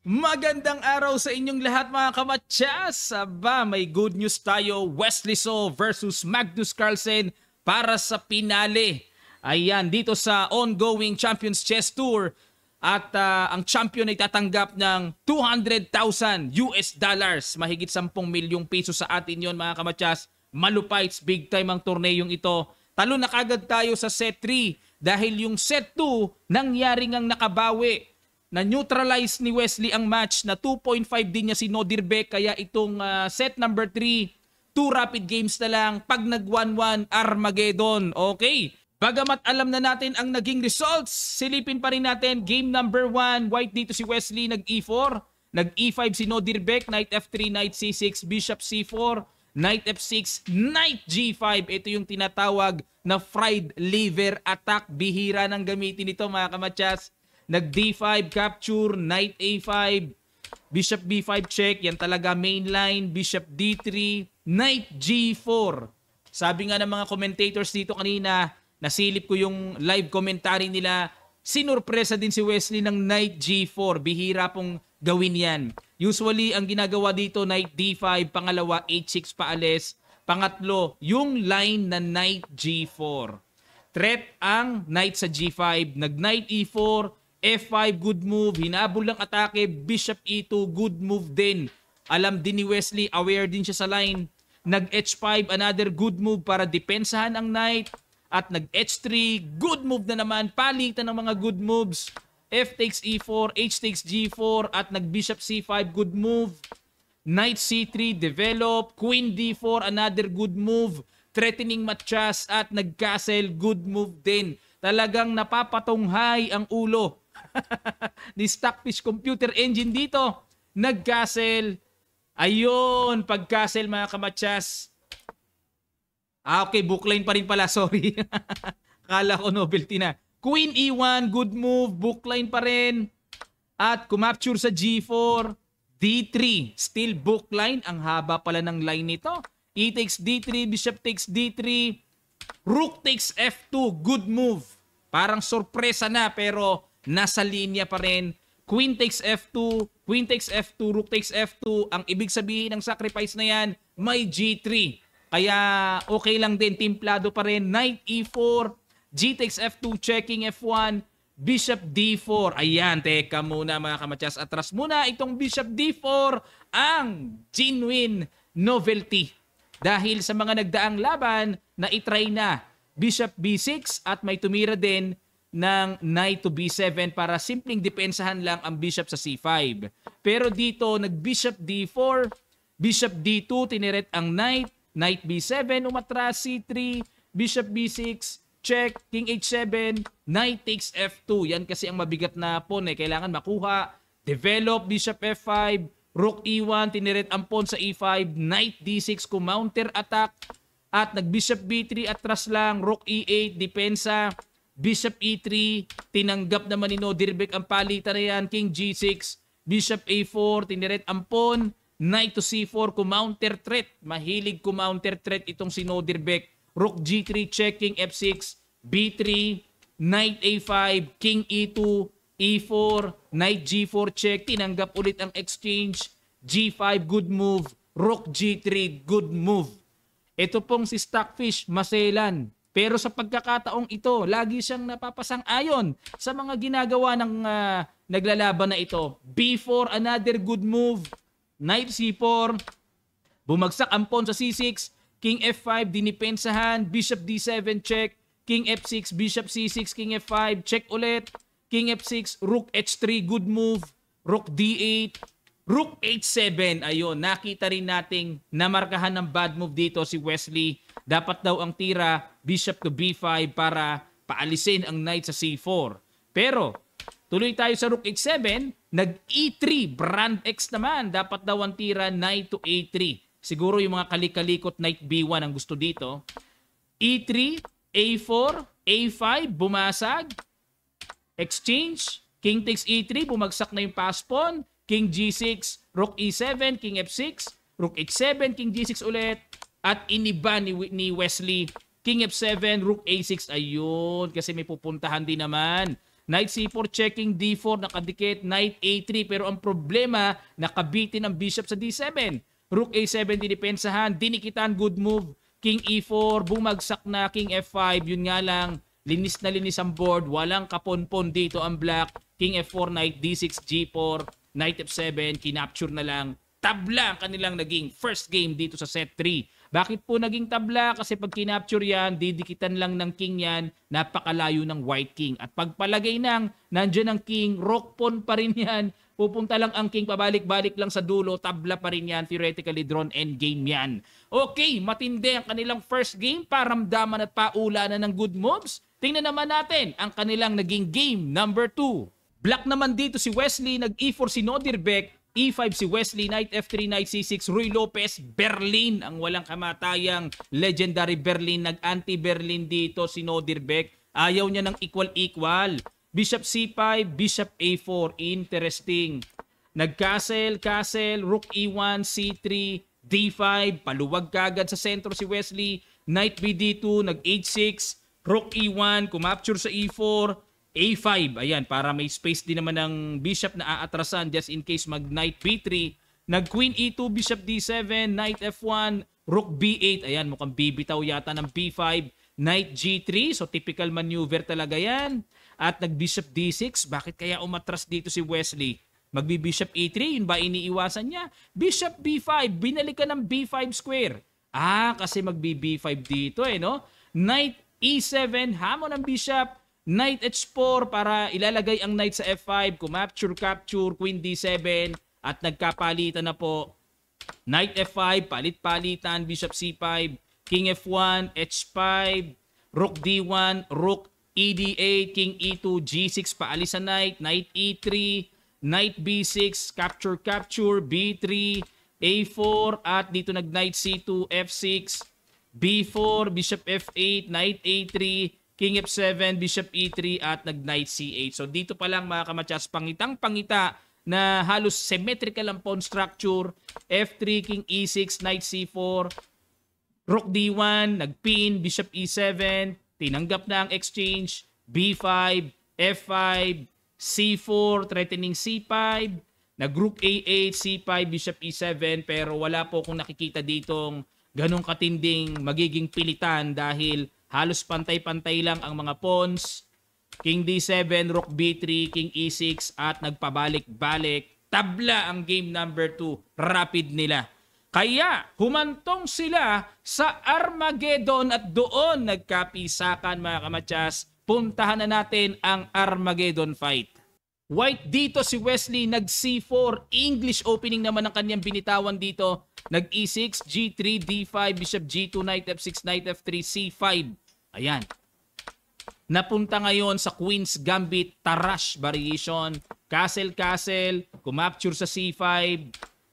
Magandang araw sa inyong lahat mga kamatsas! Aba, may good news tayo. Wesley So versus Magnus Carlsen para sa pinale. Ayan, dito sa ongoing Champions Chess Tour. At ang champion ay tatanggap ng $200,000 US dollars. Mahigit 10 milyong piso sa atin yon mga kamatsas. Malupites, big time ang torneyong ito. Talo na kagad tayo sa set 3 dahil yung set 2 nangyari ngang nakabawi. Na-neutralize ni Wesley ang match na 2.5 din niya si Nodirbek. Kaya itong set number 3, 2 rapid games na lang. Pag nag-1-1, Armageddon. Okay. Bagamat alam na natin ang naging results, silipin pa rin natin. Game number 1, white dito si Wesley, nag-E4. Nag-E5 si Nodirbek, Knight F3, Knight C6, Bishop C4, Knight F6, Knight G5. Ito yung tinatawag na fried liver attack. Bihira nang gamitin ito mga kamatsas. Nag-D5, capture, Knight A5, Bishop B5 check. Yan talaga main line. Bishop D3, Knight G4. Sabi nga ng mga commentators dito kanina, nasilip ko yung live commentary nila, sinurpresa din si Wesley ng Knight G4. Bihira pong gawin yan. Usually, ang ginagawa dito, Knight D5, pangalawa, H6 paalis. Pangatlo, yung line na Knight G4. Threat ang Knight sa G5, nag-Knight E4, F5, good move. Hinabol lang atake. Bishop E2, good move din. Alam din ni Wesley, aware din siya sa line. Nag-H5, another good move para depensahan ang knight. At nag-H3, good move na naman. Palitan ng mga good moves. F takes E4, H takes G4. At nag-Bishop C5, good move. Knight C3, develop. Queen D4, another good move. Threatening matchas. At nag-castle, good move din. Talagang napapatunghay ang ulo ni Stockfish Computer Engine dito. Nag-castle. Ayun, pag-castle mga kamatsas. Okay, bookline pa rin pala, sorry. Kala ko novelty na. Queen E1, good move, bookline pa rin. At kumapture sa G4, D3, still bookline. Ang haba pala ng line nito. E takes D3, Bishop takes D3, Rook takes F2, good move. Parang sorpresa na pero nasa linya pa rin. Queen takes F2, Queen takes F2, Rook takes F2. Ang ibig sabihin ng sacrifice na yan, may G3. Kaya okay lang din, timplado pa rin. Knight E4, G takes F2, checking F1, Bishop D4. Ayan, teka muna mga kamatsas. Atras muna itong Bishop D4, ang genuine novelty. Dahil sa mga nagdaang laban na itry na Bishop B6 at may tumira din ng Knight to B7 para simpleng depensahan lang ang Bishop sa C5. Pero dito nag-Bishop D4, Bishop D2, tiniret ang Knight, Knight B7, umatras C3, Bishop B6, check, King H7, Knight takes F2. Yan kasi ang mabigat na pawn eh. Kailangan makuha. Develop, Bishop F5, Rook E1, tiniret ang pawn sa E5, Knight D6, counter attack. At nag-Bishop B3, atras lang, Rook E8, depensa, Bishop E3, tinanggap naman ni Nodirbek ang palitan na yan, King G6, Bishop A4, tiniret ang pawn, Knight to C4, counter threat. Mahilig counter threat itong si Nodirbek. Rook G3, checking F6, B3, Knight A5, King E2, E4, Knight G4 check, tinanggap ulit ang exchange, G5 good move, Rook G3 good move. Ito pong si Stockfish, maselan. Pero sa pagkakataong ito, lagi siyang napapasang-ayon sa mga ginagawa ng naglalaban na ito. B4, another good move, Knight C4, bumagsak ang pawn sa C6, King F5, dinipensahan, Bishop D7 check, King F6, Bishop C6, King F5, check ulit, King F6, Rook H3, good move, Rook D8, Rook H7. Ayun, nakita rin nating namarkahan ng bad move dito si Wesley. Dapat daw ang tira, Bishop to B5 para paalisin ang Knight sa C4. Pero, tuloy tayo sa Rook H7, nag-E3, Brand X naman. Dapat daw ang tira, Knight to A3. Siguro yung mga kalikalikot Knight B1 ang gusto dito. E3, A4, A5, bumasag. Exchange, King takes E3, bumagsak na yung pass pawn. King G6, Rook E7, King F6, Rook H7, King G6 ulit. At iniba ni Wesley, King F7, Rook A6. Ayun, kasi may pupuntahan din naman Knight C4 checking D4, nakadikit, Knight A3. Pero ang problema, nakabitin ang bishop sa D7. Rook A7 dinipensahan, dinikitan, good move. King E4, bumagsak na, King F5. Yun nga lang, linis na linis ang board. Walang kaponpon dito ang black. King F4, Knight D6, G4, Knight F7, kinapture na lang. Tabla ang kanilang naging first game dito sa set 3. Bakit po naging tabla? Kasi pag kinapture yan, didikitan lang ng king yan, napakalayo ng white king. At pagpalagay ng nandyan ang king, rook pawn pa rin yan, pupunta lang ang king, pabalik-balik lang sa dulo, tabla pa rin yan, theoretically drawn endgame yan. Okay, matindi ang kanilang first game, paramdaman at paulanan ng good moves. Tingnan naman natin ang kanilang naging game number 2. Black naman dito si Wesley, nag-E4 si Nodirbek, E5 si Wesley, Knight F3, Knight C6, Ruy Lopez, Berlin, ang walang kamatayang legendary Berlin, nag-anti-Berlin dito si Nodirbek. Ayaw niya ng equal-equal. Bishop C5, Bishop A4, interesting. Nag-castle, castle, Rook E1, C3, D5, paluwag kagad sa sentro si Wesley, Knight BD2, nag-H6, Rook E1, kumapture sa E4, A5, ayan, para may space din naman ng bishop na aatrasan just in case mag-Knight B3. Nag-Queen E2, Bishop D7, Knight F1, Rook B8. Ayan, mukhang bibitaw yata ng B5. Knight G3, so typical maneuver talaga yan. At nag-Bishop D6, bakit kaya umatras dito si Wesley? Magbi-Bishop E3, yun ba iniiwasan niya? Bishop B5, binalikan ng B5 square. Kasi magbi-B5 dito no? Knight E7, hamon ng bishop. Knight H4 para ilalagay ang knight sa F5, kumapture, capture, Queen D7 at nagkapalitan na po. Knight F5, palit-palitan, Bishop C5, King F1, H5, Rook D1, Rook ED8, King E2, G6, paalis sa knight, Knight E3, Knight B6, capture, capture, B3, A4 at dito nag-Knight C2, F6, B4, Bishop F8, Knight A3, King F7, Bishop E3 at nag-Knight C8. So dito pa lang mga kamatsas, pangitang-pangita na halos symmetrical ang pawn structure. F3, King E6, Knight C4, Rook D1, nag-pin, Bishop E7, tinanggap na ang exchange, B5, F5, C4, threatening C5, nag-Rook A8, C5, Bishop E7, pero wala po akong nakikita ditong ganong katinding magiging pilitan dahil halos pantay-pantay lang ang mga pawns. King D7, Rook B3, King E6 at nagpabalik-balik. Tabla ang game number 2. Rapid nila. Kaya humantong sila sa Armageddon at doon nagkapisakan mga kamatsas. Puntahan na natin ang Armageddon fight. White dito si Wesley nag C4, English opening naman ang kanyang binitawan dito. Nag E6, G3, D5, Bishop G2, Knight F6, Knight F3, C5. Ayan. Napunta ngayon sa Queen's Gambit, Tarrasch variation. Castle, castle, kumapture sa C5,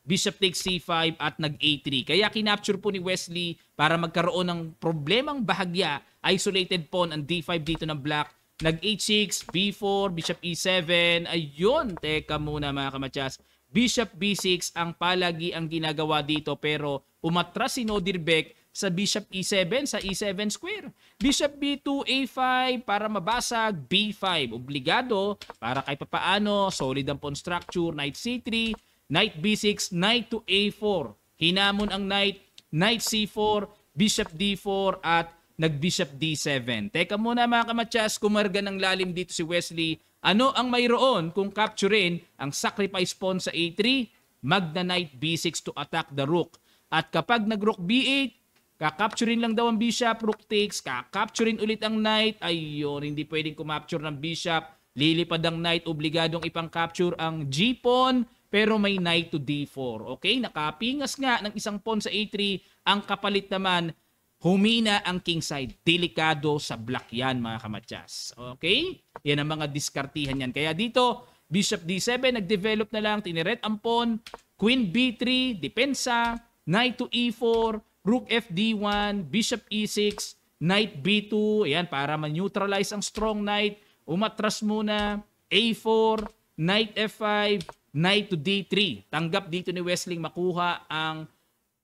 Bishop takes C5 at nag A3. Kaya kinapture po ni Wesley para magkaroon ng problemang bahagya. Isolated pawn ang D5 dito ng black. Nag H6, B4, Bishop E7. Ayun, teka muna mga kamatsas. Bishop B6 ang palagi ang ginagawa dito pero umatras si Nodirbek sa Bishop E7 sa E7 square. Bishop B2, A5 para mabasag, B5. Obligado para kahit papaano, solid ang pawn structure. Knight C3, Knight B6, Knight to A4. Hinamon ang Knight, Knight C4, Bishop D4 at nag-Bishop D7. Teka muna mga kamatsas, kumarga ng lalim dito si Wesley. Ano ang mayroon kung capturein ang sacrifice pawn sa A3? Magna Knight B6 to attack the rook. At kapag nag-Rook B8, kakapturein lang daw ang bishop, Rook takes, kakapturein ulit ang knight. Ayun, hindi pwedeng kumapture ng bishop. Lilipad ang knight, obligadong ipang-capture ang G-pawn, pero may knight to D4. Okay, nakapingas nga ng isang pawn sa A3. Ang kapalit naman, humina ang kingside. Delikado sa black yan mga kamatsas. Okay? Yan ang mga diskartihan yan. Kaya dito, Bishop D7, nag-develop na lang, tineret ang pawn, Queen B3, depensa, Knight to E4, Rook FD1, Bishop E6, Knight B2, ayan, para ma-neutralize ang strong knight, umatras muna, A4, Knight F5, Knight to D3. Tanggap dito ni Wesley makuha ang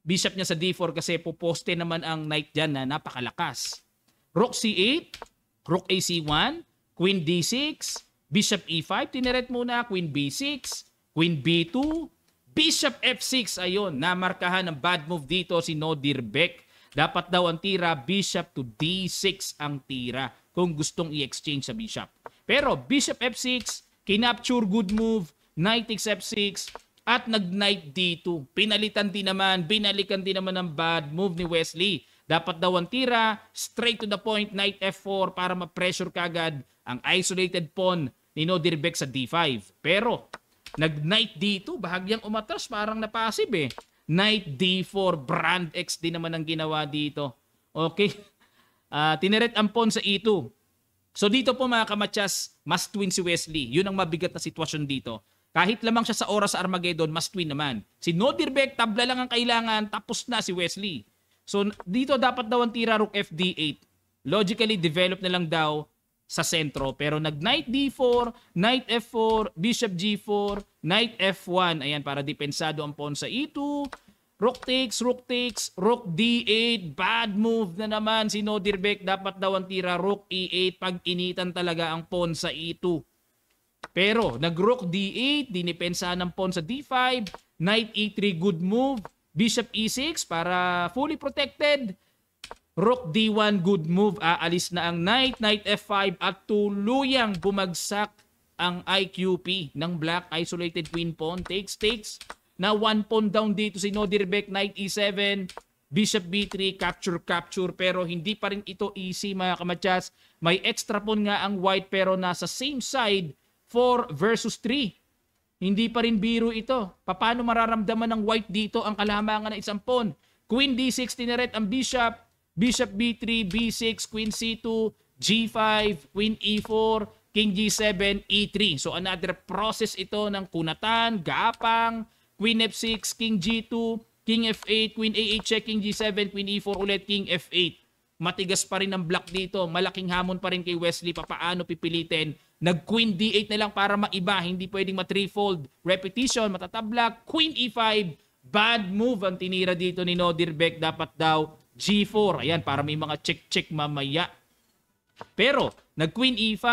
bishop niya sa D4 kasi puposte naman ang knight dyan na napakalakas. Rook C8, Rook AC1, Queen D6, Bishop E5, tineret muna, Queen B6, Queen B2, Bishop F6, ayun, namarkahan ng bad move dito si Nodirbek. Dapat daw ang tira, Bishop to D6 ang tira kung gustong i-exchange sa Bishop. Pero Bishop F6, kinapture, good move, Knight takes F6, at nag-Knight D2. Binalikan din naman ng bad move ni Wesley. Dapat daw ang tira, straight to the point, Knight F4 para ma-pressure kagad ang isolated pawn ni Nodirbek sa D5. Pero nag-Knight D2, bahagyang umatras, parang na-passive eh. Knight D4, Brand X din naman ang ginawa dito. Okay. Tineret ang pawn sa E2. So dito po mga kamatsas, must win si Wesley. Yun ang mabigat na sitwasyon dito. Kahit lamang siya sa oras sa Armageddon, must win naman. Si Nodirbek, tabla lang ang kailangan, tapos na si Wesley. So dito dapat daw ang tira, Rook FD8. Logically, develop na lang daw sa sentro. Pero nag-Knight D4, Knight F4, Bishop G4, Knight F1. Ayan, para dipensado ang pawn sa E2. Rook takes, Rook D8. Bad move na naman si Nodirbek. Dapat daw ang tira, Rook E8 pag initan talaga ang pawn sa E2. Pero nag-Rook D8, dinipensahan ng pawn sa D5. Knight E3, good move. Bishop E6 para fully protected. Rook D1, good move. Aalis na ang Knight, Knight F5 at tuluyang bumagsak ang IQP ng Black. Isolated queen pawn. Takes. Na one pawn down dito si Nodirbek. Knight E7, Bishop B3, capture. Pero hindi pa rin ito easy mga kamatsas. May extra pawn nga ang white pero nasa same side. 4 versus 3. Hindi pa rin biro ito. Paano mararamdaman ng white dito ang kalamangan ng isang pawn? Queen D6, tineret ang Bishop. Bishop B3, B6, Queen C2, G5, Queen E4, King G7, E3. So another process ito ng kunatan, gapang, Queen F6, King G2, King F8, Queen A8 check, King G7, Queen E4 ulit, King F8. Matigas pa rin ang block dito. Malaking hamon pa rin kay Wesley. Paano pipilitin? Nag-Queen D8 na lang para maiba. Hindi pwedeng ma-threefold. Repetition, matatabla. Queen E5. Bad move ang tinira dito ni Nodirbek. Dapat daw G4. Ayan, para may mga check-check mamaya. Pero, nag-Queen E5.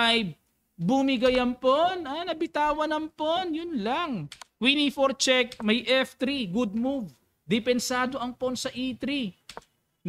Bumigay ang pawn. Nabitawan ang pawn. Yun lang. Queen E4 check. May F3. Good move. Dipensado ang pawn sa E3.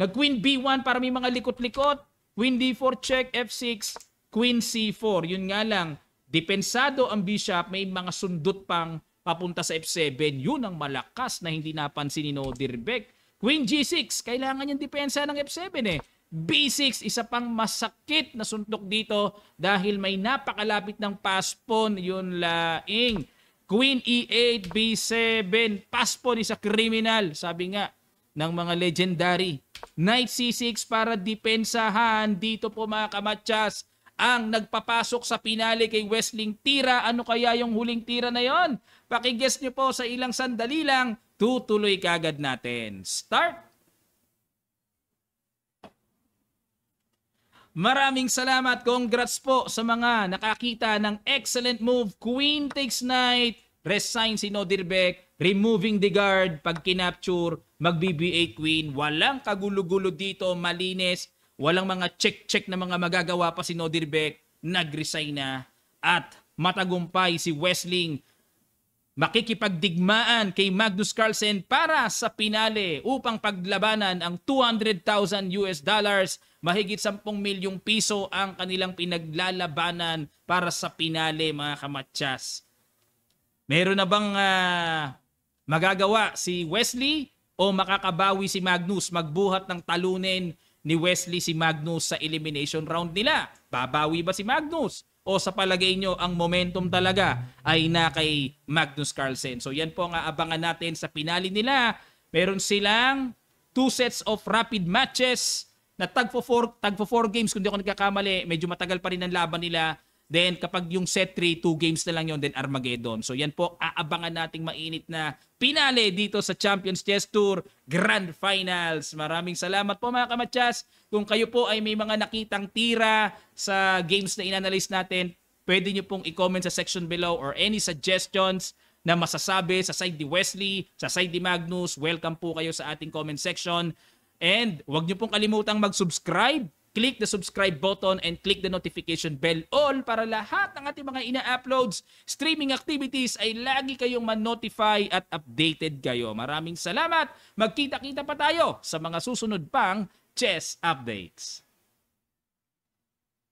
Nag-Queen B1 para may mga likot-likot. Queen D4 check, F6, Queen C4. Yun nga lang, dipensado ang Bishop, may mga sundot pang papunta sa F7. Yun ang malakas na hindi napansin ni Nodirbek. Queen G6, kailangan yung depensa ng F7 eh. B6, isa pang masakit na suntok dito dahil may napakalapit ng pass pawn. Yun laing. Queen E8, B7, pass pawn is a criminal. Sabi nga ng mga legendary. Knight C6 para depensahan. Dito po mga kamatsas ang nagpapasok sa pinali kay Wesley tira. Ano kaya yung huling tira na yon? Pakiguess nyo po sa ilang sandali lang. Tutuloy kagad natin. Start! Maraming salamat. Congrats po sa mga nakakita ng excellent move. Queen takes Knight. Resign si Nodirbek. Removing the guard. Pag kinapture, mag-BB8 Queen. Walang kagulo-gulo dito. Malinis. Walang mga check-check na mga magagawa pa si Nodirbek. Nag-resign na. At matagumpay si Wesley. Makikipagdigmaan kay Magnus Carlsen para sa pinale upang paglabanan ang $200,000 US. Mahigit 10 milyong piso ang kanilang pinaglalabanan para sa pinale mga kamatsas. Meron na bang magagawa si Wesley o makakabawi si Magnus? Magbuhat ng talunin ni Wesley si Magnus sa elimination round nila. Babawi ba si Magnus? O sa palagay nyo, ang momentum talaga ay na kay Magnus Carlsen? So yan po ang aabangan natin sa pinali nila. Meron silang 2 sets of rapid matches na tag for 4 games kung di ako nagkakamali. Medyo matagal pa rin ang laban nila. Then kapag yung set 3, 2 games na lang yon, then Armageddon. So yan po, aabangan nating mainit na pinale dito sa Champions Chess Tour Grand Finals. Maraming salamat po mga kamatsas. Kung kayo po ay may mga nakitang tira sa games na inanalyze natin, pwede nyo pong i-comment sa section below or any suggestions na masasabi sa side ni Wesley, sa side ni Magnus. Welcome po kayo sa ating comment section. And huwag nyo pong kalimutang mag-subscribe click the subscribe button and click the notification bell all para lahat ng ating mga ina-uploads, streaming activities ay lagi kayong man-notify at updated kayo. Maraming salamat. Magkita-kita pa tayo sa mga susunod pang chess updates.